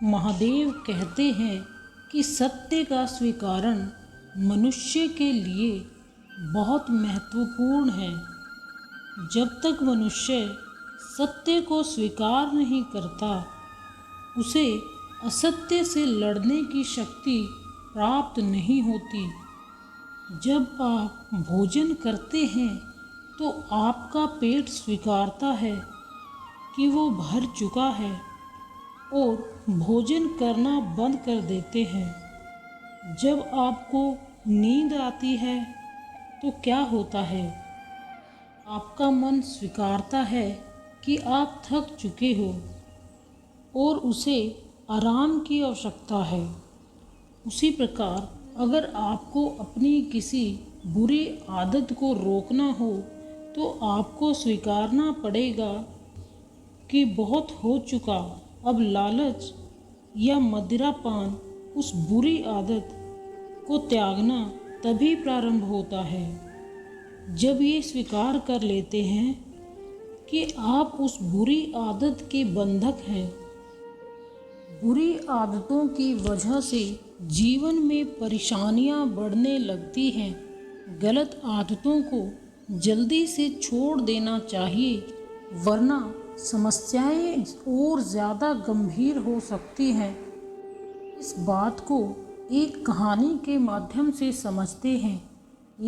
महादेव कहते हैं कि सत्य का स्वीकारण मनुष्य के लिए बहुत महत्वपूर्ण है। जब तक मनुष्य सत्य को स्वीकार नहीं करता, उसे असत्य से लड़ने की शक्ति प्राप्त नहीं होती। जब आप भोजन करते हैं तो आपका पेट स्वीकारता है कि वो भर चुका है और भोजन करना बंद कर देते हैं। जब आपको नींद आती है तो क्या होता है? आपका मन स्वीकारता है कि आप थक चुके हो और उसे आराम की आवश्यकता है। उसी प्रकार अगर आपको अपनी किसी बुरी आदत को रोकना हो तो आपको स्वीकारना पड़ेगा कि बहुत हो चुका। अब लालच या मदिरापान, उस बुरी आदत को त्यागना तभी प्रारंभ होता है जब ये स्वीकार कर लेते हैं कि आप उस बुरी आदत के बंधक हैं। बुरी आदतों की वजह से जीवन में परेशानियां बढ़ने लगती हैं। गलत आदतों को जल्दी से छोड़ देना चाहिए, वरना समस्याएं और ज़्यादा गंभीर हो सकती हैं। इस बात को एक कहानी के माध्यम से समझते हैं।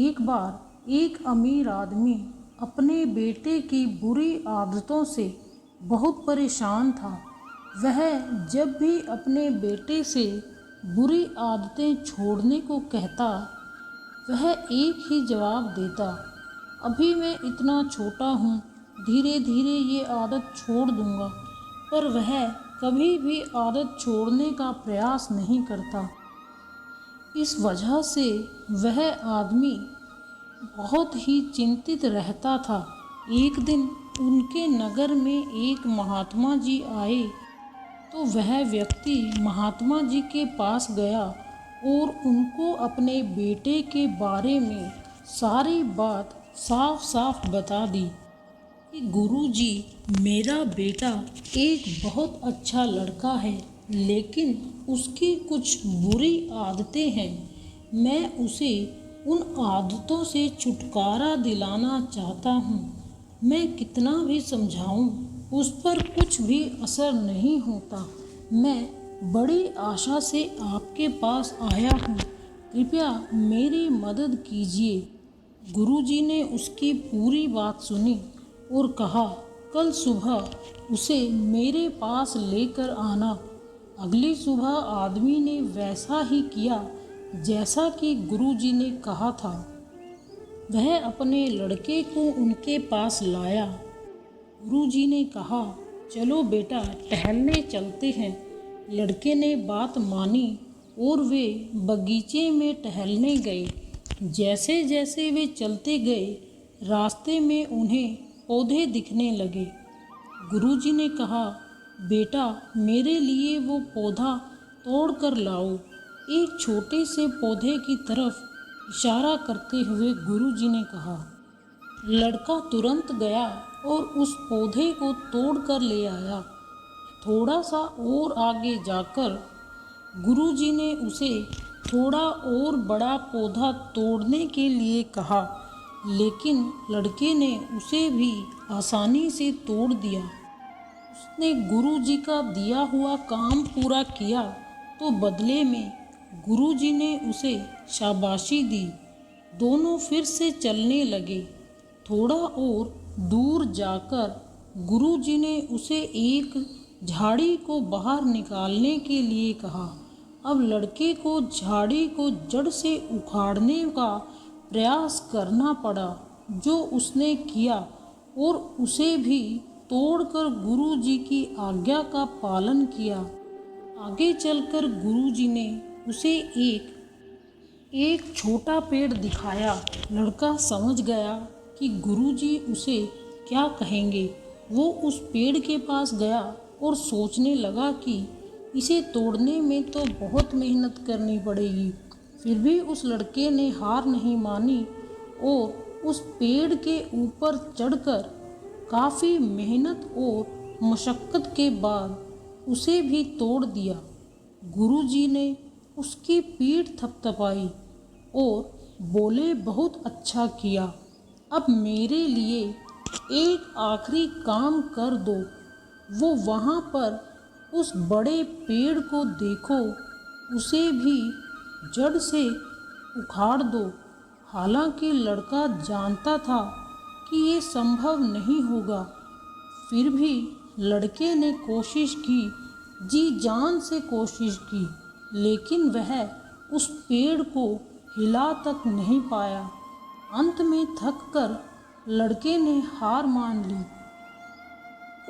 एक बार एक अमीर आदमी अपने बेटे की बुरी आदतों से बहुत परेशान था। वह जब भी अपने बेटे से बुरी आदतें छोड़ने को कहता, वह एक ही जवाब देता, अभी मैं इतना छोटा हूँ, धीरे धीरे ये आदत छोड़ दूँगा। पर वह कभी भी आदत छोड़ने का प्रयास नहीं करता। इस वजह से वह आदमी बहुत ही चिंतित रहता था। एक दिन उनके नगर में एक महात्मा जी आए तो वह व्यक्ति महात्मा जी के पास गया और उनको अपने बेटे के बारे में सारी बात साफ साफ बता दी कि गुरुजी, मेरा बेटा एक बहुत अच्छा लड़का है, लेकिन उसकी कुछ बुरी आदतें हैं। मैं उसे उन आदतों से छुटकारा दिलाना चाहता हूँ। मैं कितना भी समझाऊँ, उस पर कुछ भी असर नहीं होता। मैं बड़ी आशा से आपके पास आया हूँ, कृपया मेरी मदद कीजिए। गुरुजी ने उसकी पूरी बात सुनी और कहा, कल सुबह उसे मेरे पास लेकर आना। अगली सुबह आदमी ने वैसा ही किया जैसा कि गुरुजी ने कहा था। वह अपने लड़के को उनके पास लाया। गुरुजी ने कहा, चलो बेटा, टहलने चलते हैं। लड़के ने बात मानी और वे बगीचे में टहलने गए। जैसे जैसे वे चलते गए, रास्ते में उन्हें पौधे दिखने लगे। गुरुजी ने कहा, बेटा, मेरे लिए वो पौधा तोड़ कर लाओ। एक छोटे से पौधे की तरफ इशारा करते हुए गुरुजी ने कहा। लड़का तुरंत गया और उस पौधे को तोड़ कर ले आया। थोड़ा सा और आगे जाकर गुरुजी ने उसे थोड़ा और बड़ा पौधा तोड़ने के लिए कहा, लेकिन लड़के ने उसे भी आसानी से तोड़ दिया। उसने गुरुजी का दिया हुआ काम पूरा किया तो बदले में गुरुजी ने उसे शाबाशी दी। दोनों फिर से चलने लगे। थोड़ा और दूर जाकर गुरुजी ने उसे एक झाड़ी को बाहर निकालने के लिए कहा। अब लड़के को झाड़ी को जड़ से उखाड़ने का प्रयास करना पड़ा, जो उसने किया, और उसे भी तोड़कर गुरुजी की आज्ञा का पालन किया। आगे चलकर गुरुजी ने उसे एक छोटा पेड़ दिखाया। लड़का समझ गया कि गुरुजी उसे क्या कहेंगे। वो उस पेड़ के पास गया और सोचने लगा कि इसे तोड़ने में तो बहुत मेहनत करनी पड़ेगी। फिर भी उस लड़के ने हार नहीं मानी और उस पेड़ के ऊपर चढ़कर काफ़ी मेहनत और मशक्क़त के बाद उसे भी तोड़ दिया। गुरुजी ने उसकी पीठ थपथपाई और बोले, बहुत अच्छा किया। अब मेरे लिए एक आखिरी काम कर दो। वो वहाँ पर उस बड़े पेड़ को देखो, उसे भी जड़ से उखाड़ दो। हालांकि लड़का जानता था कि ये संभव नहीं होगा, फिर भी लड़के ने कोशिश की, जी जान से कोशिश की, लेकिन वह उस पेड़ को हिला तक नहीं पाया। अंत में थककर लड़के ने हार मान ली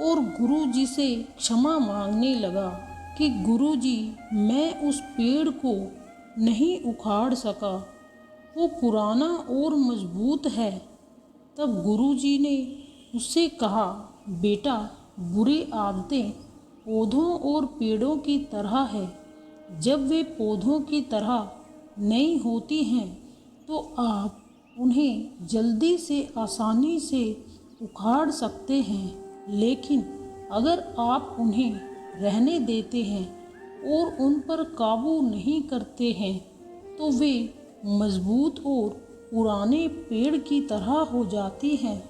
और गुरुजी से क्षमा मांगने लगा कि गुरुजी, मैं उस पेड़ को नहीं उखाड़ सका, वो पुराना और मजबूत है। तब गुरुजी ने उससे कहा, बेटा, बुरी आदतें पौधों और पेड़ों की तरह है। जब वे पौधों की तरह नहीं होती हैं तो आप उन्हें जल्दी से आसानी से उखाड़ सकते हैं, लेकिन अगर आप उन्हें रहने देते हैं और उन पर काबू नहीं करते हैं तो वे मजबूत और पुराने पेड़ की तरह हो जाती हैं,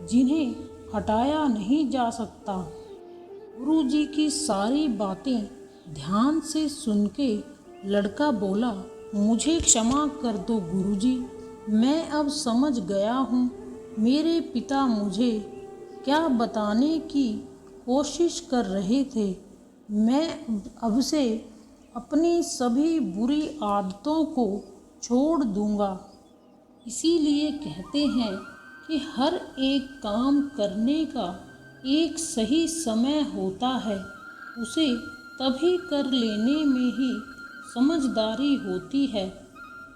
जिन्हें हटाया नहीं जा सकता। गुरुजी की सारी बातें ध्यान से सुन के लड़का बोला, मुझे क्षमा कर दो गुरुजी, मैं अब समझ गया हूँ। मेरे पिता मुझे क्या बताने की कोशिश कर रहे थे। मैं अब से अपनी सभी बुरी आदतों को छोड़ दूंगा। इसीलिए कहते हैं कि हर एक काम करने का एक सही समय होता है, उसे तभी कर लेने में ही समझदारी होती है।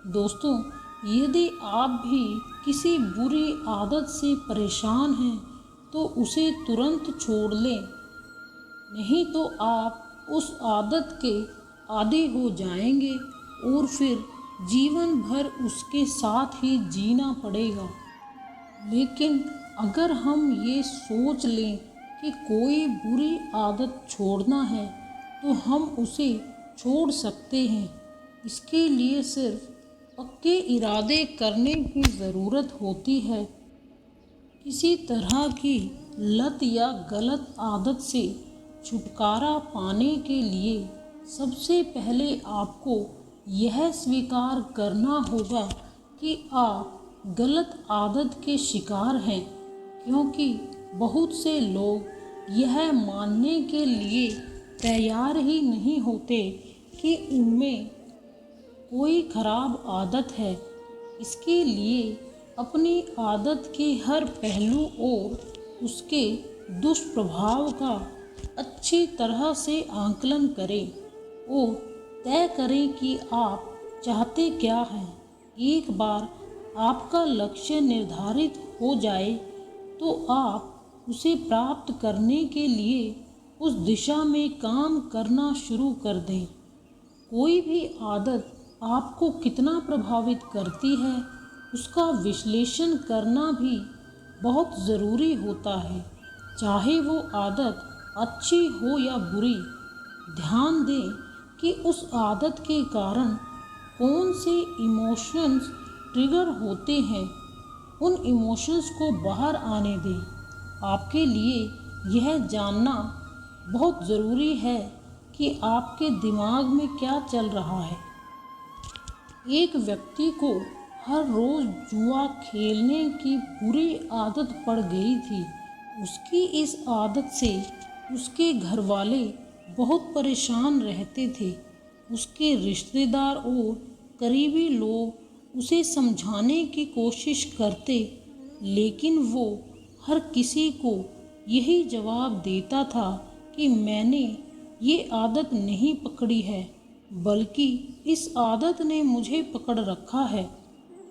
दोस्तों, यदि आप भी किसी बुरी आदत से परेशान हैं तो उसे तुरंत छोड़ लें, नहीं तो आप उस आदत के आदी हो जाएंगे और फिर जीवन भर उसके साथ ही जीना पड़ेगा। लेकिन अगर हम ये सोच लें कि कोई बुरी आदत छोड़ना है तो हम उसे छोड़ सकते हैं। इसके लिए सिर्फ पक्के इरादे करने की ज़रूरत होती है। किसी तरह की लत या गलत आदत से छुटकारा पाने के लिए सबसे पहले आपको यह स्वीकार करना होगा कि आप गलत आदत के शिकार हैं, क्योंकि बहुत से लोग यह मानने के लिए तैयार ही नहीं होते कि उनमें कोई खराब आदत है। इसके लिए अपनी आदत के हर पहलू और उसके दुष्प्रभाव का अच्छी तरह से आकलन करें और तय करें कि आप चाहते क्या हैं। एक बार आपका लक्ष्य निर्धारित हो जाए तो आप उसे प्राप्त करने के लिए उस दिशा में काम करना शुरू कर दें। कोई भी आदत आपको कितना प्रभावित करती है, उसका विश्लेषण करना भी बहुत ज़रूरी होता है, चाहे वो आदत अच्छी हो या बुरी। ध्यान दें कि उस आदत के कारण कौन से इमोशंस ट्रिगर होते हैं, उन इमोशंस को बाहर आने दें। आपके लिए यह जानना बहुत ज़रूरी है कि आपके दिमाग में क्या चल रहा है। एक व्यक्ति को हर रोज़ जुआ खेलने की बुरी आदत पड़ गई थी। उसकी इस आदत से उसके घर वाले बहुत परेशान रहते थे। उसके रिश्तेदार और करीबी लोग उसे समझाने की कोशिश करते, लेकिन वो हर किसी को यही जवाब देता था कि मैंने ये आदत नहीं पकड़ी है, बल्कि इस आदत ने मुझे पकड़ रखा है।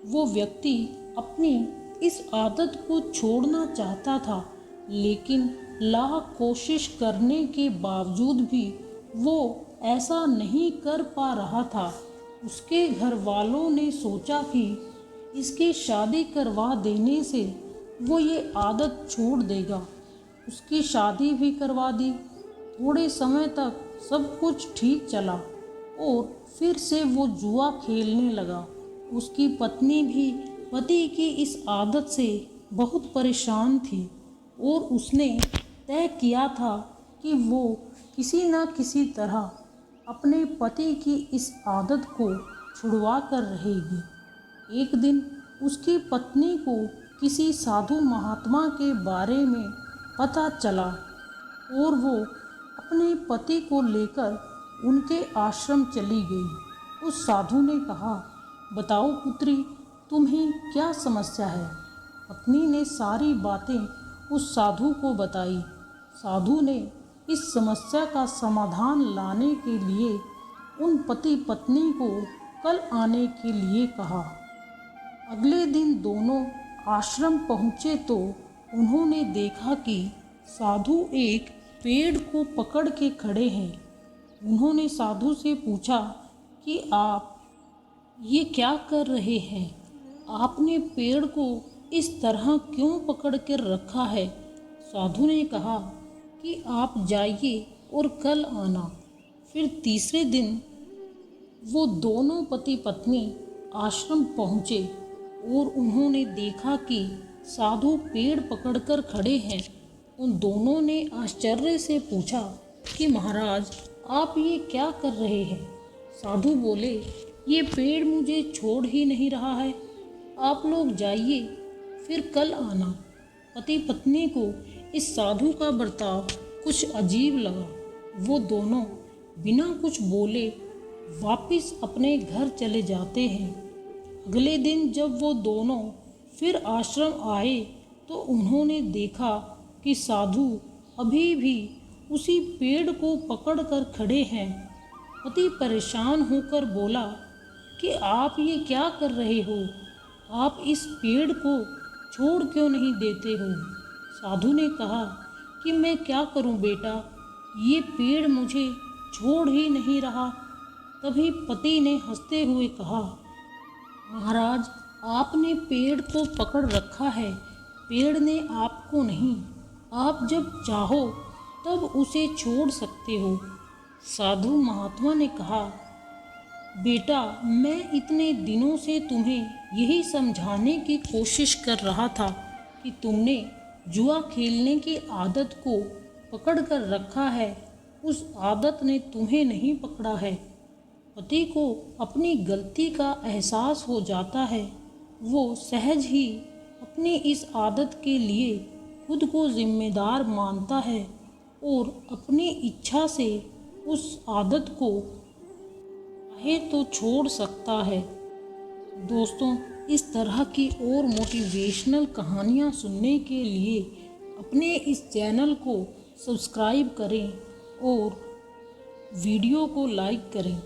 वो व्यक्ति अपनी इस आदत को छोड़ना चाहता था, लेकिन लाख कोशिश करने के बावजूद भी वो ऐसा नहीं कर पा रहा था। उसके घर वालों ने सोचा कि इसकी शादी करवा देने से वो ये आदत छोड़ देगा। उसकी शादी भी करवा दी, थोड़े समय तक सब कुछ ठीक चला और फिर से वो जुआ खेलने लगा। उसकी पत्नी भी पति की इस आदत से बहुत परेशान थी और उसने तय किया था कि वो किसी न किसी तरह अपने पति की इस आदत को छुड़वा कर रहेगी। एक दिन उसकी पत्नी को किसी साधु महात्मा के बारे में पता चला और वो अपने पति को लेकर उनके आश्रम चली गई। उस साधु ने कहा, बताओ पुत्री, तुम्हें क्या समस्या है? पत्नी ने सारी बातें उस साधु को बताई। साधु ने इस समस्या का समाधान लाने के लिए उन पति पत्नी को कल आने के लिए कहा। अगले दिन दोनों आश्रम पहुँचे तो उन्होंने देखा कि साधु एक पेड़ को पकड़ के खड़े हैं। उन्होंने साधु से पूछा कि आप ये क्या कर रहे हैं? आपने पेड़ को इस तरह क्यों पकड़ कर रखा है? साधु ने कहा कि आप जाइए और कल आना। फिर तीसरे दिन वो दोनों पति पत्नी आश्रम पहुँचे और उन्होंने देखा कि साधु पेड़ पकड़कर खड़े हैं। उन दोनों ने आश्चर्य से पूछा कि महाराज, आप ये क्या कर रहे हैं? साधु बोले, ये पेड़ मुझे छोड़ ही नहीं रहा है। आप लोग जाइए, फिर कल आना। पति पत्नी को इस साधु का बर्ताव कुछ अजीब लगा। वो दोनों बिना कुछ बोले वापस अपने घर चले जाते हैं। अगले दिन जब वो दोनों फिर आश्रम आए तो उन्होंने देखा कि साधु अभी भी उसी पेड़ को पकड़कर खड़े हैं। पति परेशान होकर बोला कि आप ये क्या कर रहे हो? आप इस पेड़ को छोड़ क्यों नहीं देते हो? साधु ने कहा कि मैं क्या करूं बेटा, ये पेड़ मुझे छोड़ ही नहीं रहा। तभी पति ने हंसते हुए कहा, महाराज, आपने पेड़ को पकड़ रखा है, पेड़ ने आपको नहीं। आप जब चाहो तब उसे छोड़ सकते हो। साधु महात्मा ने कहा, बेटा, मैं इतने दिनों से तुम्हें यही समझाने की कोशिश कर रहा था कि तुमने जुआ खेलने की आदत को पकड़ कर रखा है। उस आदत ने तुम्हें नहीं पकड़ा है। पति को अपनी गलती का एहसास हो जाता है। वो सहज ही अपनी इस आदत के लिए खुद को जिम्मेदार मानता है और अपनी इच्छा से उस आदत को चाहे तो छोड़ सकता है। दोस्तों, इस तरह की और मोटिवेशनल कहानियाँ सुनने के लिए अपने इस चैनल को सब्सक्राइब करें और वीडियो को लाइक करें।